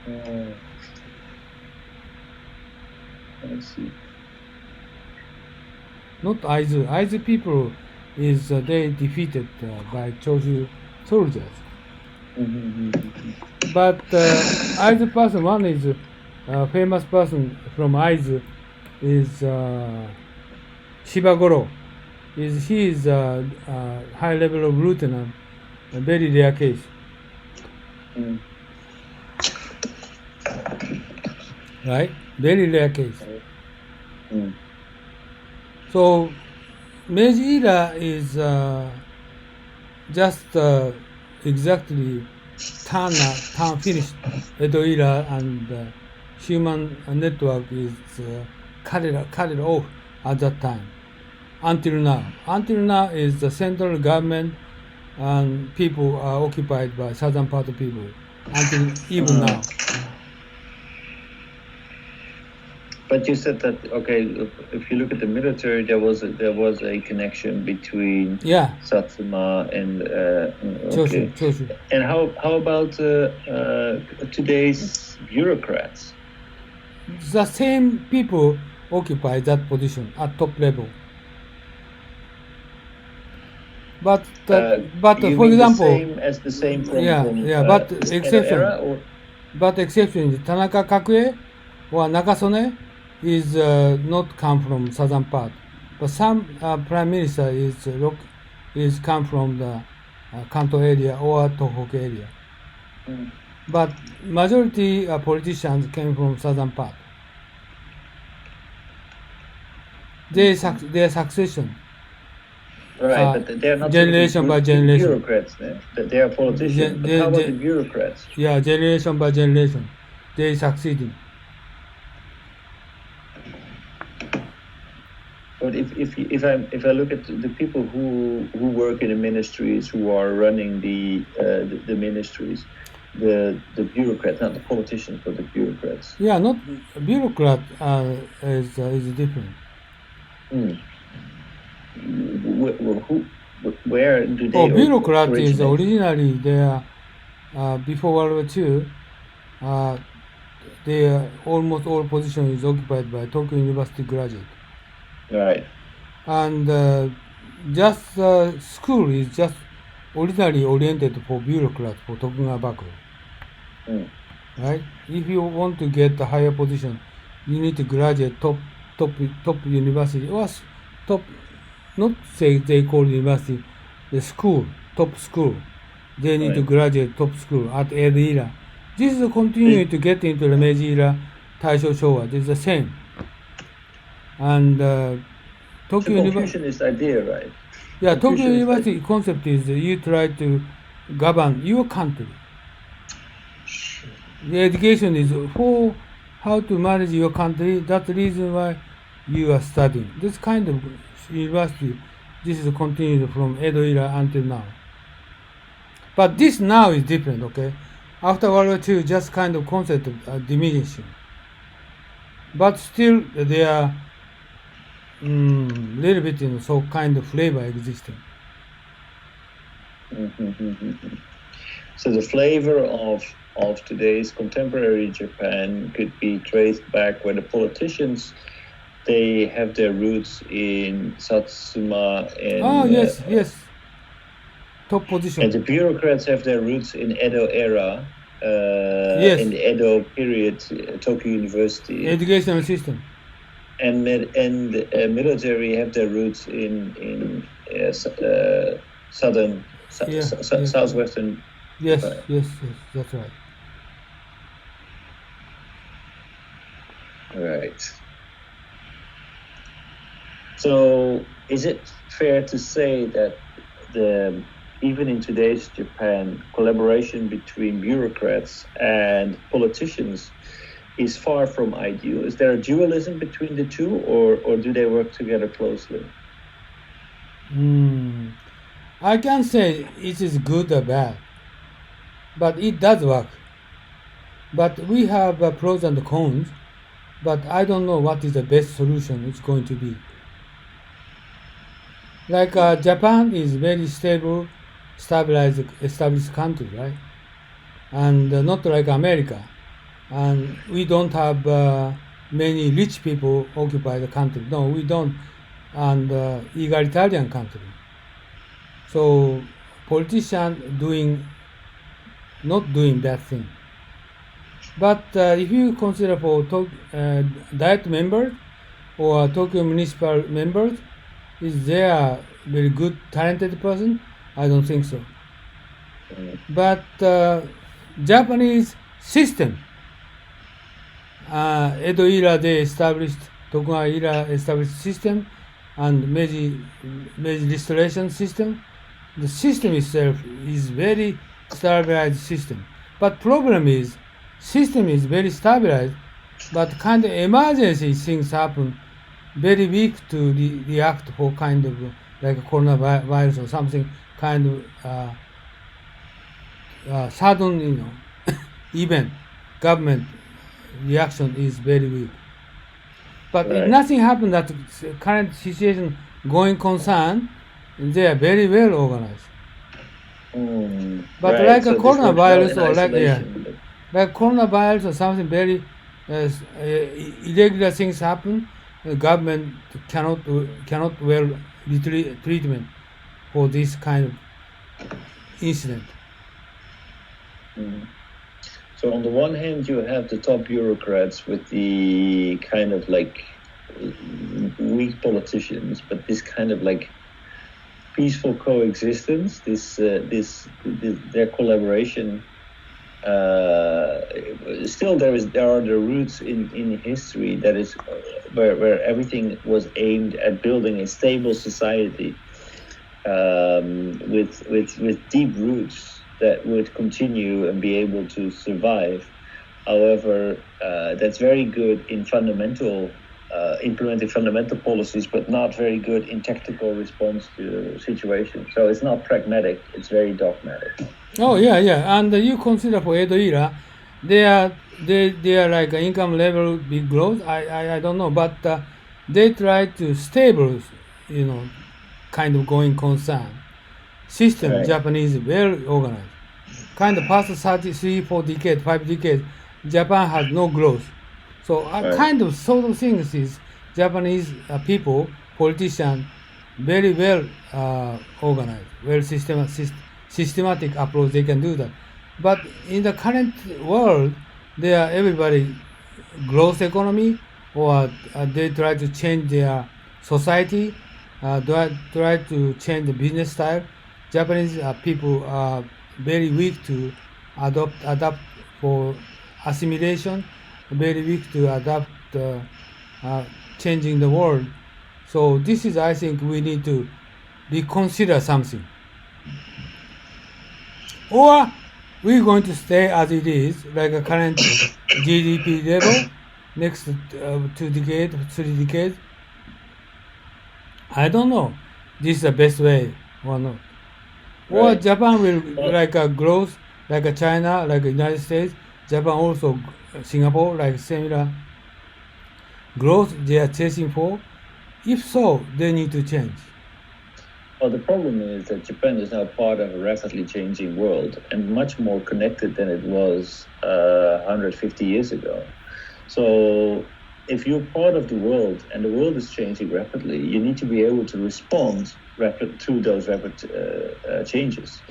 Oh, I see. Not Aizu. Aizu people is they defeated by Choshu soldiers. But Aizu person, one is famous person from Aizu is Shibagoro. He is a high level of lieutenant, a very rare case. Right? Very rare case. So Meiji era is just exactly turn finished. Edo era and human network is carried off at that time. Until now. Until now is the central government and people are occupied by southern part of people. Until even now. But you said that, okay, if you look at the military, there was a connection between Satsuma and okay. Choshu. And how about today's bureaucrats? The same people occupy that position at top level. But for example, the same from but exception. Era, or? But exception is Tanaka Kakue or Nakasone is not come from southern part. But some prime minister is come from the Kanto area or Tohoku area. But majority politicians came from southern part. Their succession. Right, but they are not generation by generation. Bureaucrats. They are politicians. But how about the bureaucrats? Yeah, generation by generation, they succeeding. But if I look at the people who work in the ministries, who are running the ministries, the bureaucrats, not the politicians, but the bureaucrats. Yeah, not bureaucrat is different. Where do they? Bureaucrat is originally there before World War II. Almost all position is occupied by Tokyo University graduate. Right. And just school is just originally oriented for bureaucrats for Tokugawa. Right? If you want to get a higher position, you need to graduate top university or top. Not say they call university, the school, top school. They need to graduate top school at Edo era. This is continuing to get into the Meiji era, Taisho Showa. This is the same. And Tokyo University is idea, right? Yeah, Tokyo University concept is you try to govern your country. The education is for how to manage your country. That's the reason why you are studying. This kind of university, this is continued from Edo era until now. But this now is different, okay? After World War II, just kind of concept of diminishing. But still, there are little bit so kind of flavor existing. So the flavor of today's contemporary Japan could be traced back where the politicians, they have their roots in Satsuma and yes, top position. And the bureaucrats have their roots in Edo era, in the Edo period, Tokyo University. Educational system. And military have their roots in southern, southwestern. Yes, that's right. Right. So, is it fair to say that even in today's Japan, collaboration between bureaucrats and politicians is far from ideal? Is there a dualism between the two, or do they work together closely? I can't say it is good or bad, but it does work. But we have pros and cons, but I don't know what is the best solution it's going to be. Like Japan is very stable, established country, right? And not like America. and we don't have many rich people occupy the country. No, we don't, and egalitarian country. So politicians not doing that thing. But if you consider for Diet members or Tokyo municipal members, is there very good talented person? I don't think so. But Japanese system, Edo era they established, Tokugawa era established system, and Meiji restoration system. The system itself is very stabilized system. But problem is, system is very stabilized, but kind of emergency things happen, very weak to react for kind of like coronavirus or something kind of sudden event. Government reaction is very weak. But if nothing happened, that current situation going concern, they are very well organized. But like a coronavirus or like coronavirus or something very irregular things happen, the government cannot well treatment for this kind of incident. So on the one hand, you have the top bureaucrats with the kind of like weak politicians, but this kind of like peaceful coexistence, their collaboration. Still, there are the roots in history that is where everything was aimed at building a stable society with deep roots that would continue and be able to survive. However, that's very good in implementing fundamental policies, but not very good in tactical response to situations. So it's not pragmatic; it's very dogmatic. Oh yeah, and you consider for Edo era, they are like income level big growth. I don't know, but they try to stable, kind of going concern system. Right. Japanese well organized. Kind of past 33, 4 decades, 5 decades, Japan had no growth. So kind of sort of things is Japanese people, politicians, very well organized, well systematic approach. They can do that. But in the current world, they are everybody growth economy, or they try to change their society, try to change the business style. Japanese people are very weak to adapt for assimilation, very weak to adapt changing the world. So this is, I think, we need to reconsider something. Or we're going to stay as it is, like a current GDP level, next 2 decades, 3 decades. I don't know. This is the best way or not. Or Japan will like a growth, like a China, like the United States. Japan also, Singapore, like similar growth they are chasing for. If so, they need to change. Well, the problem is that Japan is now part of a rapidly changing world and much more connected than it was 150 years ago. So if you're part of the world and the world is changing rapidly, you need to be able to respond to those rapid changes.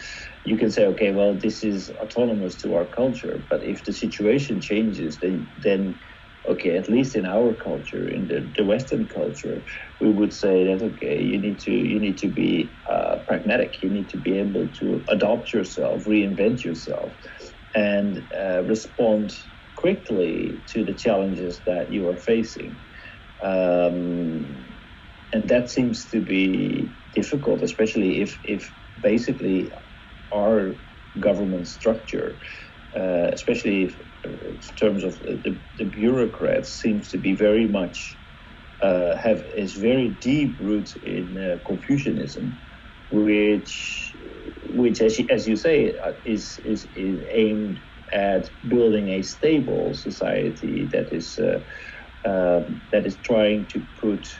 You can say, okay, well, this is autonomous to our culture, but if the situation changes, then okay, at least in our culture, in the Western culture, we would say that, okay, you need to be pragmatic. You need to be able to adopt yourself, reinvent yourself, and respond quickly to the challenges that you are facing. And that seems to be difficult, especially if basically our government structure, especially in terms of the bureaucrats, seems to be very much is very deep roots in Confucianism, which as you say is aimed at building a stable society that is trying to put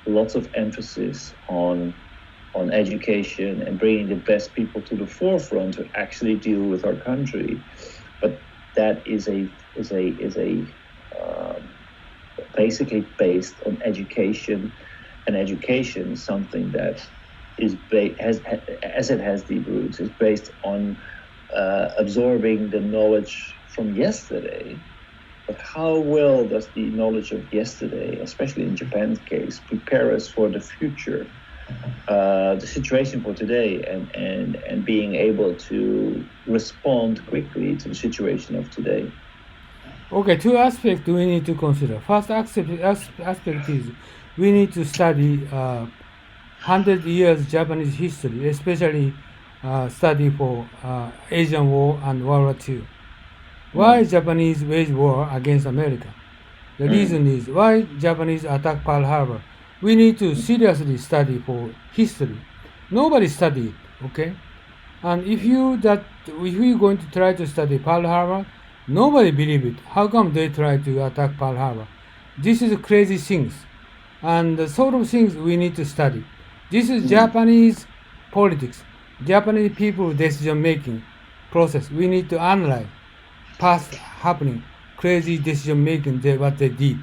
lots of emphasis on education and bringing the best people to the forefront to actually deal with our country. But that is basically based on education, and education is something that is as it has deep roots, is based on absorbing the knowledge from yesterday. But how well does the knowledge of yesterday, especially in Japan's case, prepare us for the future, the situation for today, and being able to respond quickly to the situation of today? Okay, two aspects we need to consider. First aspect is we need to study 100 years Japanese history, especially study for Asian War and World War II. Why Japanese waged war against America? The reason is why Japanese attacked Pearl Harbor. We need to seriously study for history. Nobody studied, okay? And if you're going to try to study Pearl Harbor, nobody believe it. How come they try to attack Pearl Harbor? This is crazy things, and the sort of things we need to study. This is Japanese politics, Japanese people decision making process. We need to analyze past happening, crazy decision making, what they did.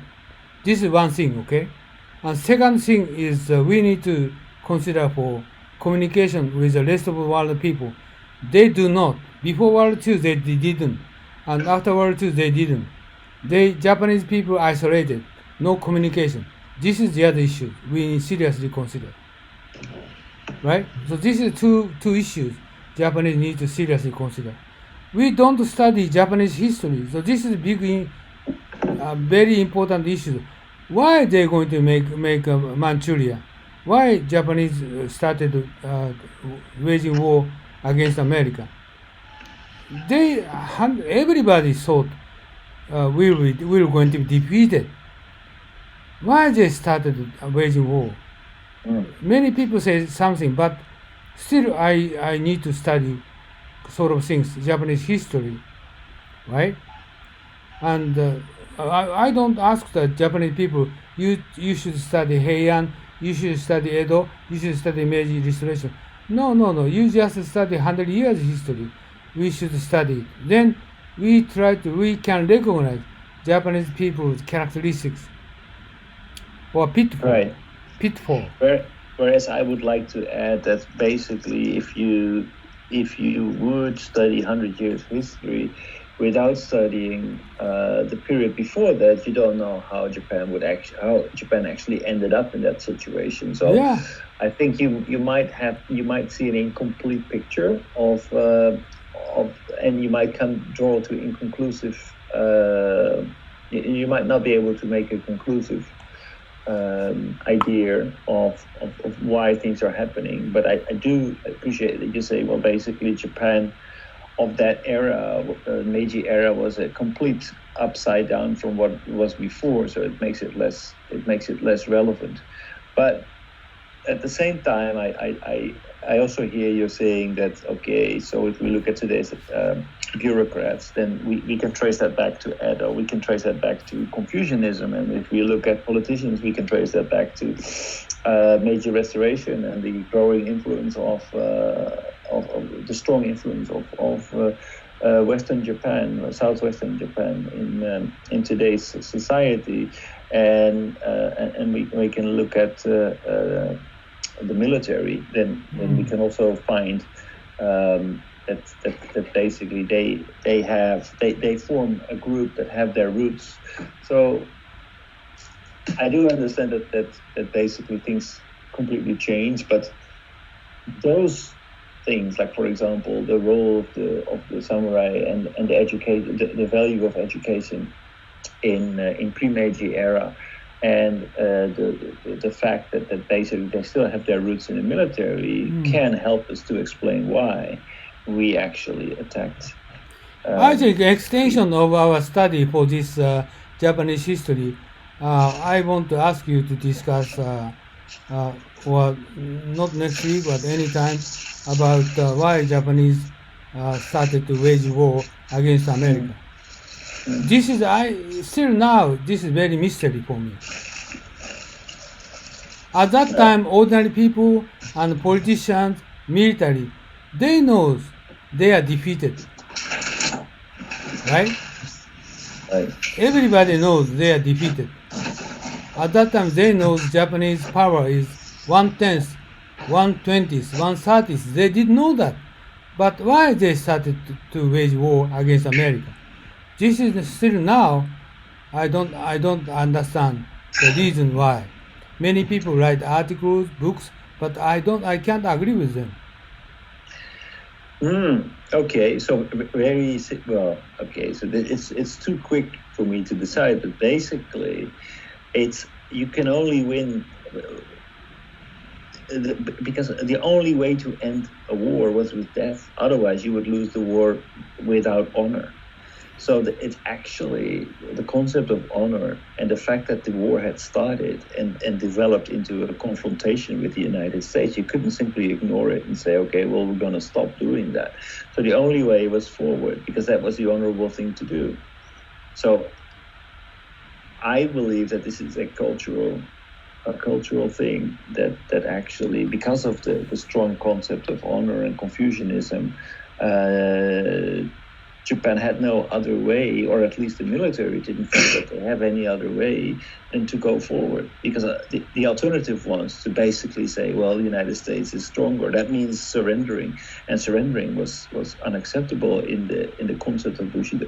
This is one thing, okay? And second thing is we need to consider for communication with the rest of the world people. They do not. Before World II they didn't, and after World II they didn't. Japanese people isolated, no communication. This is the other issue we need seriously consider. Right? So this is two issues Japanese need to seriously consider. We don't study Japanese history, so this is very important issue. Why are they going to make Manchuria? Why Japanese started waging war against America? Everybody thought we're going to be defeated. Why they started waging war? Many people say something, but still I need to study sort of things, Japanese history, right? And I don't ask the Japanese people, you should study Heian, you should study Edo, you should study Meiji Restoration. No, you just study 100 years history. We should study it. Then we can recognize Japanese people's characteristics or pitfall. Right. Pitfall. Whereas I would like to add that basically if you would study 100 years history without studying the period before that, you don't know how Japan actually ended up in that situation. So yeah. I think you might see an incomplete picture of and you might draw to inconclusive. You might not be able to make a conclusive idea of why things are happening. But I do appreciate that you say, well, basically Japan of that era, Meiji era, was a complete upside down from what it was before, so it makes it less relevant. But at the same time, I also hear you saying that, okay, so if we look at today's bureaucrats, then we can trace that back to Edo, we can trace that back to Confucianism, and if we look at politicians, we can trace that back to Meiji Restoration and the growing influence of the strong influence of Western Japan, southwestern Japan in today's society, and we can look at the military. Then we can also find that basically they form a group that have their roots. So I do understand that basically things completely change, but those things, like for example the role of the samurai and the value of education in pre-Meiji era, and the fact that basically they still have their roots in the military can help us to explain why we actually attacked. I think extension of our study for this Japanese history, I want to ask you to discuss, or not next week, but anytime, about why Japanese started to wage war against America. This is this is very mystery for me. At that time, ordinary people and politicians, military, they know they are defeated. right? Right. Everybody knows they are defeated. At that time, they know Japanese power is 1/10, 1/20, 1/30. They did know that. But why they started to wage war against America? This is still now, I don't understand the reason why. Many people write articles, books, but I can't agree with them. Okay, so well. Okay, so it's too quick for me to decide. But basically, you can only win because the only way to end a war was with death. Otherwise, you would lose the war without honor. So it's actually the concept of honor and the fact that the war had started and developed into a confrontation with the United States. You couldn't simply ignore it and say, okay, well, we're going to stop doing that. So the only way was forward, because that was the honorable thing to do. So I believe that this is a cultural thing that actually, because of the strong concept of honor and Confucianism, Japan had no other way, or at least the military didn't think that they have any other way than to go forward. Because the alternative was to basically say, well, the United States is stronger. That means surrendering, and surrendering was unacceptable in the concept of Bushido.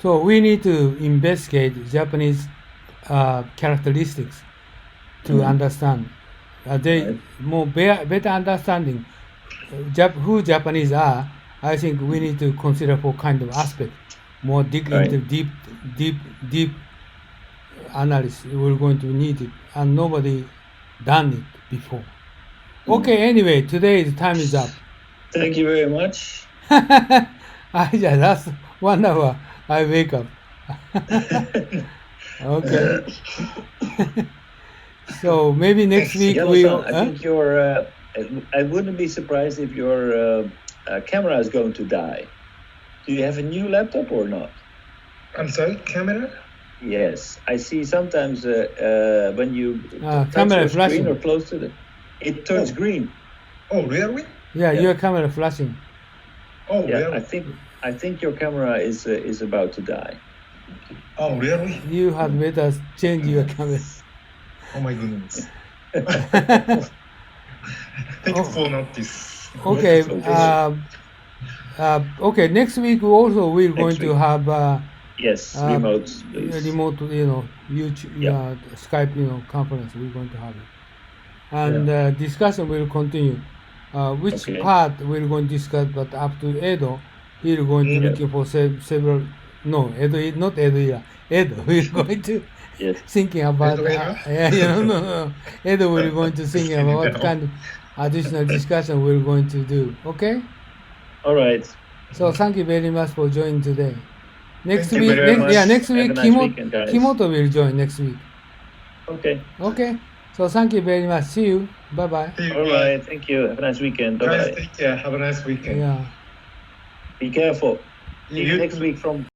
So we need to investigate Japanese characteristics to understand. They more better understanding who Japanese are. I think we need to consider for kind of aspect, more dig into deep analysis. We're going to need it, and nobody done it before. Okay, anyway, today's time is up. Thank you very much. That's 1 hour. I wake up. Okay. So maybe next week I think your. I wouldn't be surprised if your camera is going to die. Do you have a new laptop or not? I'm sorry, camera? Yes, I see sometimes when you touch camera your flashing screen or close to it turns green. Oh, really? Yeah, your camera flashing. Oh, yeah, really? I think your camera is about to die. Oh, really? You had better change your camera. Oh my goodness. Thank you for notice. Okay. Okay. Next week also we're going to have remote, please. Remote, YouTube, Skype, conference. We're going to have it, and discussion will continue. Which part we're going to discuss, but up to Edo, we're going to looking for several. No, Edo, not Edo. Edo, we're going to thinking about. No. Edo, we're going to think about what kind of additional discussion we're going to do. Okay? All right. So thank you very much for joining today. Next Thank week, next week, nice Kimoto will join next week. Okay. Okay. So thank you very much. See you. Bye bye. All right. Thank you. Have a nice weekend. Bye bye. Guys, take care. Have a nice weekend. Yeah. Be careful. See you next week from